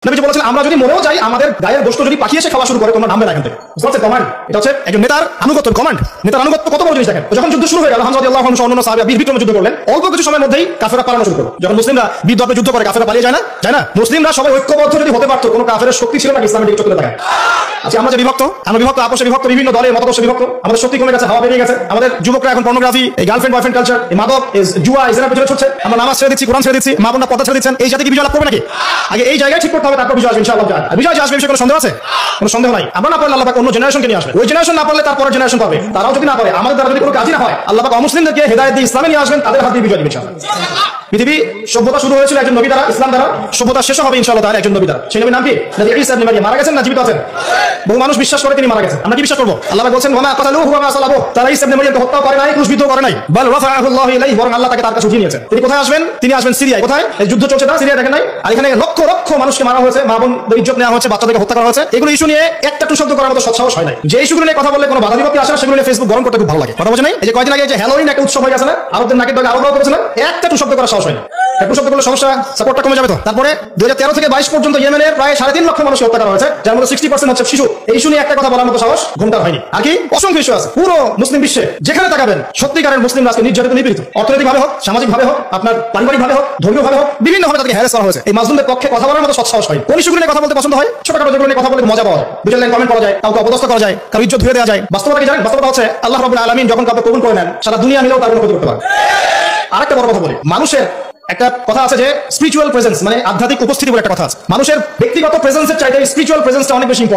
নবীজি বলেছেন আমরা যদি মরেও যাই আমাদের গায়ের গোশত যদি পাখি এসে খাওয়া শুরু করে তোমরা নামবে না এখান থেকে। বুঝতে কমান্ড, এটা হচ্ছে একজন নেতার আনুগত্য কমান্ড। নেতার আনুগত্য কত বড় জিনিস দেখেন। যখন যুদ্ধ শুরু হয়ে গেল হামজা রাদিয়াল্লাহু আনহু অন্যান্য সাহাবীরা বীর বিক্রমে যুদ্ধ করলেন, অল্প কিছু সময়ের মধ্যেই কাফেররা পালানো শুরু করলো। যখন মুসলিমরা বীর দর্পে যুদ্ধ করে কাফেররা পালিয়ে যায় না, যায় না? মুসলিমরা সবাই ঐক্যবদ্ধ যদি হতে পারতো, কোনো কাফেরের শক্তি ছিল না ইসলামের দিকে চোখে তাকায়। আচ্ছা আমরা যে বিভক্ত, আমরা বিভক্ত, আপোষে বিভক্ত, বিভিন্ন দলের মতাদর্শে বিভক্ত, আমাদের শক্তি কমে গেছে, হাওয়া বেরিয়ে গেছে। আমাদের যুবকরা এখন পর্নোগ্রাফি, এই গার্লফ্রেন্ড বয়ফ্রেন্ড কালচার, এই মাদক, এই জুয়া, এই জেনার পেছনে ছুটছে। আমরা নামাজ ছেড়ে দিচ্ছি, কোরআন ছেড়ে দিচ্ছি, মা বোনরা পর্দা ছেড়ে দিচ্ছেন। এই জাতি কি বিজয় লাভ করবে নাকি? আগে এই জায়গায় ঠিক করতে হবে, তারপর বিজয় আসবে ইনশাআল্লাহ। আর বিজয় যে আসবে বিষয়ে কোনো সন্দেহ আছে? কোনো সন্দেহ নাই। আমরা না পারলে আল্লাহ পাক অন্য জেনারেশনকে নিয়ে আসবে। ওই জেনারেশন না পারলে তারপরের জেনারেশন পাবে। তারাও যদি না পারে, আমাদের দ্বারা যদি কোনো কাজই না হয়, আল্লাহ পাক অমুসলিমদেরকে হেদায়েত দিয়ে ইসলামে নিয়ে আসবেন, তাদের হাত দিয়ে বিজয় দিবেন ইনশাআল্লাহ। পৃথিবী সভ্যতা শুরু হয়েছিল একজন নবী দ্বারা, ইসলাম দ্বারা। সভ্যতা শেষ হবে ইনশাআল্লাহ তাআলা একজন নবী দ্বারা। সেই নবীর নাম কি? নবী ঈসা ইবনে মারইয়াম। মারা গেছেন না জীবিত আছেন? বহু মানুষ বিশ্বাস করে তিনি মারা গেছেন। আমরা কি বিশ্বাস করব? আল্লাহ পাক বলেন ওয়া মা কাতালুহু ওয়া মা সালাবুহু। তারা ঈসা ইবনে মারইয়ামকে হত্যা করে নাই, ক্রুশবিদ্ধ করে নাই। বাল রাফাআহু আল্লাহু ইলাইহি, বরং আল্লাহ তাকে তার কাছে উঠিয়ে নিয়েছেন। তিনি কোথায় আসবেন? তিনি আসবেন সিরিয়ায়। কোথায়? এই যুদ্ধ চলছে না, সিরিয়া দেখেন নাই? আর এখানে লক্ষ লক্ষ মানুষকে মারা হয়েছে, মা বোনদের ইজ্জত নেওয়া হয়েছে, বাচ্চাদেরকে হত্যা করা হয়েছে। এগুলো ইস্যু নিয়ে একটা টু শব্দ করার মতো সৎসাহস হয় নাই। যে ইস্যুগুলো নিয়ে কথা বললে কোনো বাধা বিপত্তি আসে না, সেগুলো নিয়ে ফেসবুক গরম করতে খুব ভালো লাগে। কথা বোঝেন নাই? এই যে কয়েকদিন আগে যে হ্যালোইন একটা উৎসব হয়ে গেছে না, আরবদের নাকের ডগে আরবরাও করেছে না, একটা টু শব্দ করার সাহস হয় না। একটু শব্দ করলে সমস্যা, সাপোর্টটা কমে যাবে তো। তারপরে 2013 থেকে 22 পর্যন্ত ইয়েমেনের প্রায় 3.5 লক্ষ মানুষকে হত্যা করা হয়েছে, যার মধ্যে 60% হচ্ছে শিশু। এই ইস্যু নিয়ে একটা কথা বলার মতো সাহস ঘন্টার হয়নি। আর কি অসংখ্য ইস্যু আছে পুরো মুসলিম বিশ্বে, যেখানে তাকাবেন সত্যিকারের মুসলিম রাষ্ট্রে নির্যাতিত, নিপীড়িত, অর্থনৈতিকভাবে হোক, সামাজিকভাবে হোক, আপনার পারিবারিকভাবে হোক, ধর্মীয়ভাবে হোক, বিভিন্নভাবে তাদেরকে হ্যারাস করা হয়েছে। এই মাজলুমদের পক্ষে কথা বলার মতো সৎসাহস হয়। কোন ইস্যুগুলো নিয়ে কথা বলতে পছন্দ হয়? ছোটখাটো যেগুলো নিয়ে কথা বলতে মজা পাওয়া যায়, দুটো লাইন কমেন্ট করা যায়, কাউকে অপদস্থ করা যায়, কারো ইজ্জত ধুয়ে দেওয়া যায়। বাস্তবতা কি জানেন? বাস্তবতা হচ্ছে আল্লাহ রাব্বুল আলামিন যখন কাউকে কবুল করে নেন, সারা দুনিয়া মিলেও তার কোনো ক্ষতি করতে পারে। আরেকটা বড় কথা বলি, মানুষের একটা কথা আছে যে স্পিরিচুয়াল প্রেজেন্স, মানে আধ্যাত্মিক উপস্থিতি বলে একটা কথা আছে। মানুষের ব্যক্তিগত প্রেজেন্সের চাইতে স্পিরিচুয়াল প্রেজেন্সটা অনেক বেশি ইম্পর্টেন্ট।